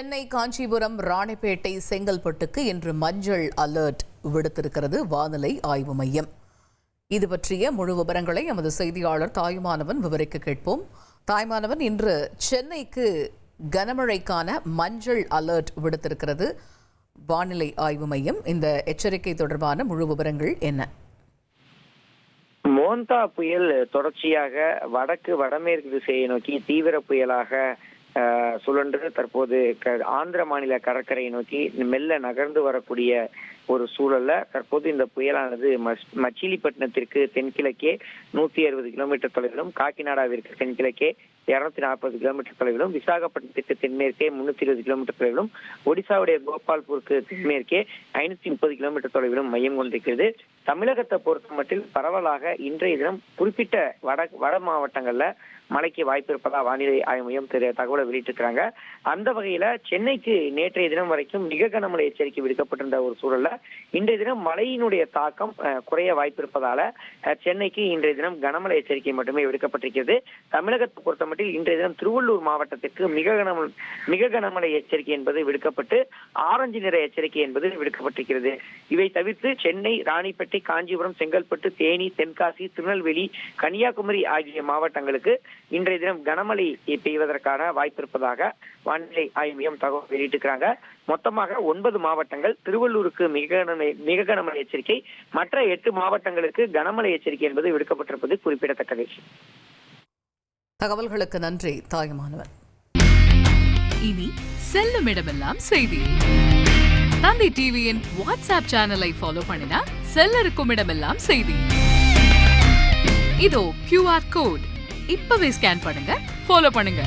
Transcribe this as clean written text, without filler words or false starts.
சென்னை, காஞ்சிபுரம், ராணிப்பேட்டை, செங்கல்பட்டுக்கு இன்று மஞ்சள் அலர்ட் விடுத்திருக்கிறது வானிலை ஆய்வு மையம். இது பற்றிய முழு விவரங்களை எமது செய்தியாளர் தாயுமானவன் விவரிக்க கேட்போம். தாயுமானவன், இன்று சென்னைக்கு கனமழைக்கான மஞ்சள் அலர்ட் விடுத்திருக்கிறது வானிலை ஆய்வு மையம். இந்த எச்சரிக்கை தொடர்பான முழு விவரங்கள் என்ன? மோந்தா புயல் தொடர்ச்சியாக வடமேற்கு திசையை நோக்கி தீவிர புயலாக சுழன்று தற்போது ஆந்திர மாநில கடற்கரையை நோக்கி மெல்ல நகர்ந்து வரக்கூடிய ஒரு சூழல்ல தற்போது இந்த புயலானது மச்சிலிப்பட்டினத்திற்கு தென்கிழக்கே 160 கிலோமீட்டர் தொலைவிலும், காக்கிநாடாவிற்கு தென்கிழக்கே 240 கிலோமீட்டர் தொலைவிலும், விசாகப்பட்டினத்திற்கு தென்மேற்கே 320 கிலோமீட்டர் தொலைவிலும், ஒடிசாவுடைய கோபால்பூருக்கு தென்மேற்கே 530 கிலோமீட்டர் தொலைவிலும் மையம் கொண்டிருக்கிறது. தமிழகத்தை பொறுத்த மட்டில் பரவலாக இன்றைய தினம் குறிப்பிட்ட வட மாவட்டங்கள்ல மழைக்கு வாய்ப்பு இருப்பதா வானிலை ஆய்வு மையம் தகவலை வெளியிட்டிருக்கிறாங்க. அந்த வகையில சென்னைக்கு நேற்றைய தினம் வரைக்கும் மிக கனமழை எச்சரிக்கை விடுக்கப்பட்டிருந்த ஒரு சூழல்ல இன்றைய தினம் மழையினுடைய தாக்கம் குறைய வாய்ப்பு இருப்பதால சென்னைக்கு இன்றைய தினம் கனமழை எச்சரிக்கை மட்டுமே விடுக்கப்பட்டிருக்கிறது. தமிழகத்தை பொறுத்த மட்டில் இன்றைய தினம் திருவள்ளூர் மாவட்டத்திற்கு மிக கனமழை எச்சரிக்கை என்பது விடுக்கப்பட்டு ஆரஞ்சு நிற எச்சரிக்கை என்பது விடுக்கப்பட்டிருக்கிறது. இவை தவிர்த்து சென்னை, ராணிப்பேட்டை, காஞ்சிபுரம், செங்கல்பட்டு, தேனி, தென்காசி, திருநெல்வேலி, கன்னியாகுமரி ஆகிய மாவட்டங்களுக்கு இன்றைய தினம் கனமழை பெய்வதற்கான வாய்ப்பு இருப்பதாக வானிலை ஆய்வு மையம் தகவல் வெளியிட்டிருக்கிறாங்க. மொத்தமாக 9 மாவட்டங்கள், திருவள்ளூருக்கு மிக கனமழை எச்சரிக்கை, மற்ற 8 மாவட்டங்களுக்கு கனமழை எச்சரிக்கை என்பது விடுக்கப்பட்டிருப்பது குறிப்பிடத்தக்கது. தகவல்களுக்கு நன்றி தாயுமானவன். இனி செல்லும் இடமெல்லாம் செய்தி. தந்தி டிவியின் வாட்ஸ்அப் சேனலை ஃபாலோ பண்ணினா செல்லருக்கும் இடமெல்லாம் செய்தி. இதோ QR கோட் இப்பவே ஸ்கேன் பண்ணுங்க, ஃபாலோ பண்ணுங்க.